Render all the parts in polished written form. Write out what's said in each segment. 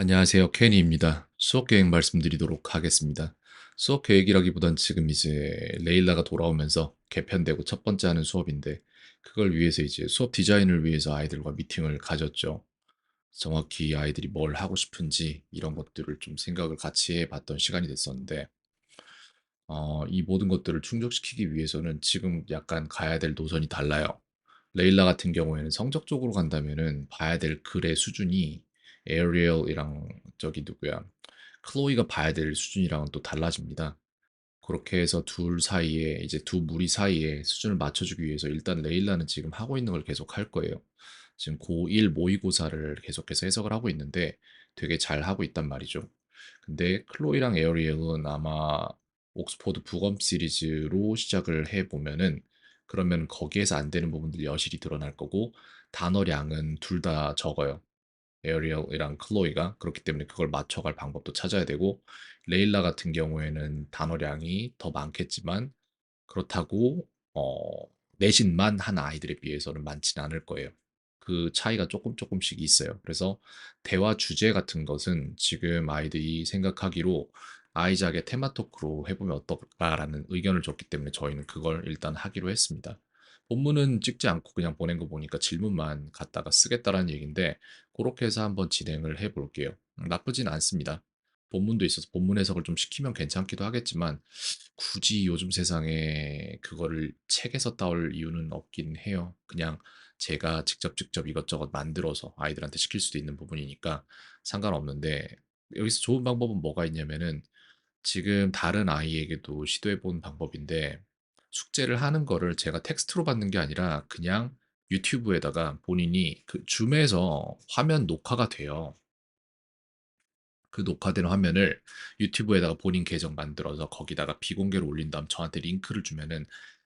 안녕하세요. 케니입니다. 수업 계획 말씀드리도록 하겠습니다. 수업 계획이라기보단 지금 이제 레일라가 돌아오면서 개편되고 첫 번째 하는 수업인데 그걸 위해서 이제 수업 디자인을 위해서 아이들과 미팅을 가졌죠. 정확히 아이들이 뭘 하고 싶은지 이런 것들을 좀 생각을 같이 해봤던 시간이 됐었는데 이 모든 것들을 충족시키기 위해서는 지금 약간 가야 될 노선이 달라요. 레일라 같은 경우에는 성적적으로 간다면은 봐야 될 글의 수준이 에어리얼이랑 저기 누구야 클로이가 봐야 될 수준이랑은 또 달라집니다. 그렇게 해서 둘 사이에 이제 두 무리 사이에 수준을 맞춰주기 위해서 일단 레일라는 지금 하고 있는 걸 계속 할 거예요. 지금 고1 모의고사를 계속해서 해석을 하고 있는데 되게 잘 하고 있단 말이죠. 근데 클로이랑 에어리얼은 아마 옥스포드 부검 시리즈로 시작을 해 보면은 그러면 거기에서 안 되는 부분들이 여실히 드러날 거고 단어량은 둘 다 적어요. 에어리얼이랑 클로이가 그렇기 때문에 그걸 맞춰갈 방법도 찾아야 되고 레일라 같은 경우에는 단어량이 더 많겠지만 그렇다고 내신만 한 아이들에 비해서는 많지는 않을 거예요. 그 차이가 조금 조금씩 있어요. 그래서 대화 주제 같은 것은 지금 아이들이 생각하기로 아이작의 테마 토크로 해보면 어떨까라는 의견을 줬기 때문에 저희는 그걸 일단 하기로 했습니다. 본문은 찍지 않고 그냥 보낸 거 보니까 질문만 갖다가 쓰겠다라는 얘기인데 그렇게 해서 한번 진행을 해볼게요. 나쁘진 않습니다. 본문도 있어서 본문 해석을 좀 시키면 괜찮기도 하겠지만 굳이 요즘 세상에 그거를 책에서 따올 이유는 없긴 해요. 그냥 제가 직접 이것저것 만들어서 아이들한테 시킬 수도 있는 부분이니까 상관없는데 여기서 좋은 방법은 뭐가 있냐면은 지금 다른 아이에게도 시도해 본 방법인데 숙제를 하는 거를 제가 텍스트로 받는 게 아니라 그냥 유튜브에다가 본인이 그 줌에서 화면 녹화가 돼요. 그 녹화된 화면을 유튜브에다가 본인 계정 만들어서 거기다가 비공개로 올린 다음 저한테 링크를 주면은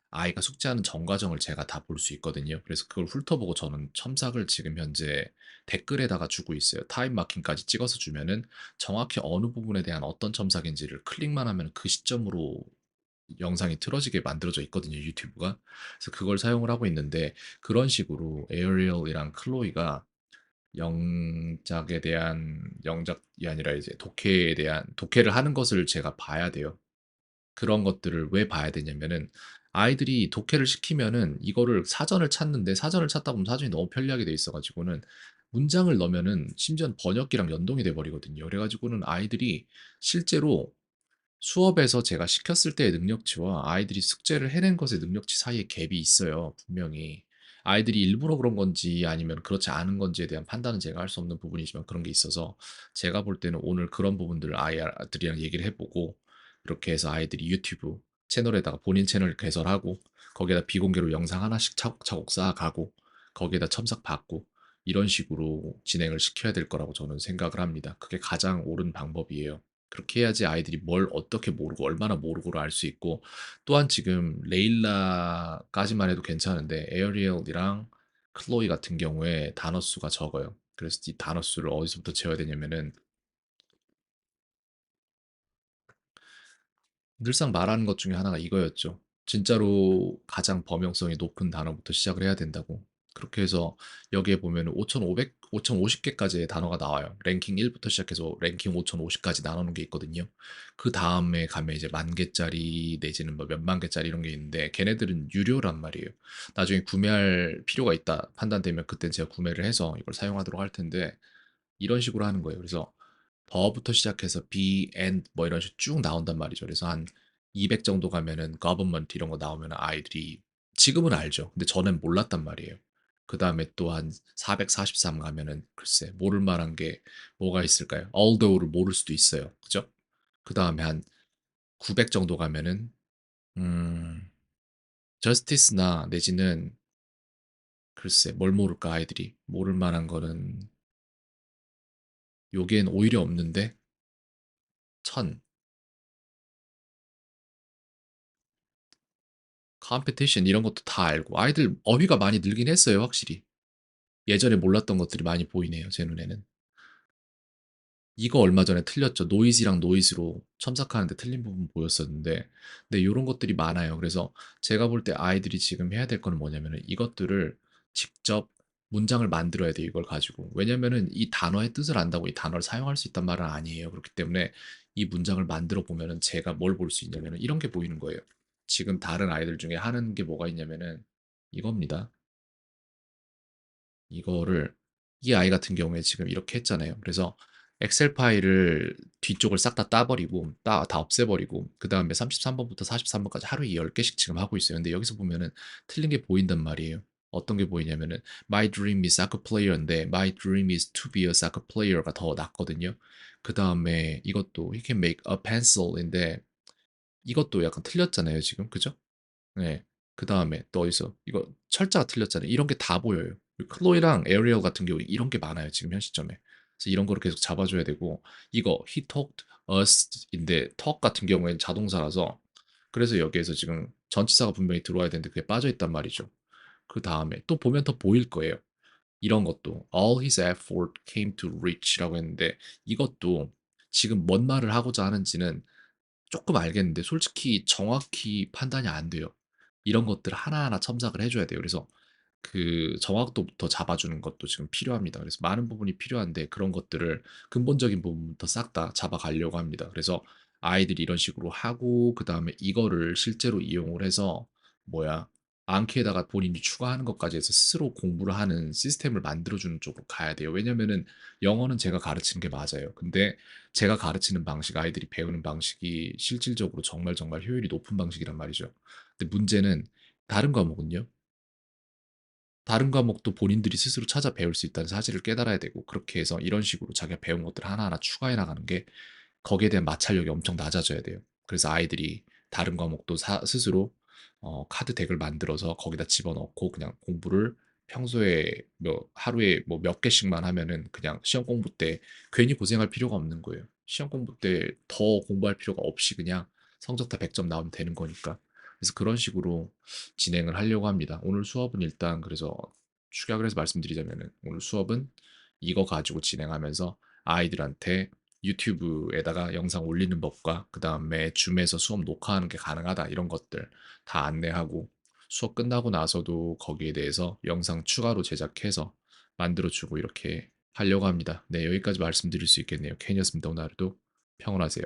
아이가 숙제하는 전 과정을 제가 다 볼 수 있거든요. 그래서 그걸 훑어보고 저는 첨삭을 지금 현재 댓글에다가 주고 있어요. 타임 마킹까지 찍어서 주면은 정확히 어느 부분에 대한 어떤 첨삭인지를 클릭만 하면 그 시점으로 영상이 틀어지게 만들어져 있거든요, 유튜브가. 그래서 그걸 사용을 하고 있는데 그런 식으로 에어리얼이랑 클로이가 영작에 대한 영작이 아니라 이제 독해에 대한 독해를 하는 것을 제가 봐야 돼요. 그런 것들을 왜 봐야 되냐면은 아이들이 독해를 시키면은 이거를 사전을 찾는데 사전을 찾다 보면 사전이 너무 편리하게 돼 있어 가지고는 문장을 넣으면은 심지어는 번역기랑 연동이 돼 버리거든요. 그래 가지고는 아이들이 실제로 수업에서 제가 시켰을 때의 능력치와 아이들이 숙제를 해낸 것의 능력치 사이에 갭이 있어요, 분명히. 아이들이 일부러 그런 건지 아니면 그렇지 않은 건지에 대한 판단은 제가 할 수 없는 부분이지만 그런 게 있어서 제가 볼 때는 오늘 그런 부분들을 아이들이랑 얘기를 해보고 그렇게 해서 아이들이 유튜브 채널에다가 본인 채널 개설하고 거기에다 비공개로 영상 하나씩 차곡차곡 쌓아가고 거기에다 첨삭 받고 이런 식으로 진행을 시켜야 될 거라고 저는 생각을 합니다. 그게 가장 옳은 방법이에요. 그렇게 해야지 아이들이 뭘 어떻게 모르고 얼마나 모르고를 알 수 있고 또한 지금 레일라까지만 해도 괜찮은데 에어리얼이랑 클로이 같은 경우에 단어 수가 적어요. 그래서 이 단어 수를 어디서부터 채워야 되냐면은 늘상 말하는 것 중에 하나가 이거였죠. 진짜로 가장 범용성이 높은 단어부터 시작을 해야 된다고. 그렇게 해서 여기에 보면 5,500, 5,050개까지의 단어가 나와요. 랭킹 1부터 시작해서 랭킹 5,050까지 나누는 게 있거든요. 그 다음에 가면 이제 만 개짜리 내지는 뭐 몇만 개짜리 이런 게 있는데 걔네들은 유료란 말이에요. 나중에 구매할 필요가 있다 판단되면 그때 제가 구매를 해서 이걸 사용하도록 할 텐데 이런 식으로 하는 거예요. 그래서 더부터 시작해서 be and 뭐 이런 식으로 쭉 나온단 말이죠. 그래서 한 200 정도 가면은 government 이런 거 나오면 아이들이 지금은 알죠. 근데 전엔 몰랐단 말이에요. 그 다음에 또 한 443 가면은 글쎄 모를 만한 게 뭐가 있을까요? although를 모를 수도 있어요. 그죠? 그 다음에 한 900 정도 가면은 justice나 내지는 글쎄 뭘 모를까 아이들이 모를 만한 거는 요기엔 오히려 없는데 1000 컴피티션 이런 것도 다 알고 아이들 어휘가 많이 늘긴 했어요, 확실히. 예전에 몰랐던 것들이 많이 보이네요, 제 눈에는. 이거 얼마 전에 틀렸죠. 노이즈랑 노이즈로 첨삭하는데 틀린 부분 보였었는데 근데 요런 것들이 많아요. 그래서 제가 볼 때 아이들이 지금 해야 될 거는 뭐냐면은 이것들을 직접 문장을 만들어야 돼요, 이걸 가지고. 왜냐면은 이 단어의 뜻을 안다고 이 단어를 사용할 수 있단 말은 아니에요. 그렇기 때문에 이 문장을 만들어 보면은 제가 뭘 볼 수 있냐면은 이런 게 보이는 거예요. 지금 다른 아이들 중에 하는 게 뭐가 있냐면은 이겁니다. 이거를 이 아이 같은 경우에 지금 이렇게 했잖아요. 그래서 엑셀 파일을 뒤쪽을 싹 다 따버리고 다 없애버리고 그 다음에 33번부터 43번까지 하루에 10개씩 지금 하고 있어요. 근데 여기서 보면은 틀린 게 보인단 말이에요. 어떤 게 보이냐면은 My dream is soccer player인데 My dream is to be a soccer player가 더 낫거든요. 그 다음에 이것도 He can make a pencil인데 이것도 약간 틀렸잖아요, 지금. 그죠? 네. 그다음에 또 어디서 이거 철자가 틀렸잖아요. 이런 게 다 보여요. 클로이랑 에어리얼 같은 경우에 이런 게 많아요, 지금 현 시점에. 그래서 이런 거를 계속 잡아줘야 되고 이거 he talked us인데 talk 같은 경우에는 자동사라서 그래서 여기에서 지금 전치사가 분명히 들어와야 되는데 그게 빠져 있단 말이죠. 그 다음에 또 보면 더 보일 거예요. 이런 것도 all his effort came to reach라고 했는데 이것도 지금 뭔 말을 하고자 하는지는 조금 알겠는데 솔직히 정확히 판단이 안 돼요. 이런 것들 하나하나 첨삭을 해 줘야 돼요. 그래서 그 정확도부터 잡아주는 것도 지금 필요합니다. 그래서 많은 부분이 필요한데 그런 것들을 근본적인 부분부터 싹 다 잡아가려고 합니다. 그래서 아이들이 이런 식으로 하고 그다음에 이거를 실제로 이용을 해서 뭐야 암기에다가 본인이 추가하는 것까지 해서 스스로 공부를 하는 시스템을 만들어주는 쪽으로 가야 돼요. 왜냐면은 영어는 제가 가르치는 게 맞아요. 근데 제가 가르치는 방식, 아이들이 배우는 방식이 실질적으로 정말 정말 효율이 높은 방식이란 말이죠. 근데 문제는 다른 과목은요. 다른 과목도 본인들이 스스로 찾아 배울 수 있다는 사실을 깨달아야 되고 그렇게 해서 이런 식으로 자기가 배운 것들을 하나하나 추가해 나가는 게 거기에 대한 마찰력이 엄청 낮아져야 돼요. 그래서 아이들이 다른 과목도 스스로 카드 덱을 만들어서 거기다 집어넣고 그냥 공부를 평소에 뭐 하루에 뭐 몇 개씩만 하면은 그냥 시험 공부 때 괜히 고생할 필요가 없는 거예요. 시험 공부 때 더 공부할 필요가 없이 그냥 성적 다 100점 나오면 되는 거니까. 그래서 그런 식으로 진행을 하려고 합니다. 오늘 수업은 일단 그래서 축약을 해서 말씀드리자면은 오늘 수업은 이거 가지고 진행하면서 아이들한테 유튜브에다가 영상 올리는 법과 그다음에 줌에서 수업 녹화하는 게 가능하다 이런 것들 다 안내하고 수업 끝나고 나서도 거기에 대해서 영상 추가로 제작해서 만들어 주고 이렇게 하려고 합니다. 네, 여기까지 말씀드릴 수 있겠네요. 케이였습니다. 오늘 하루도 평온하세요.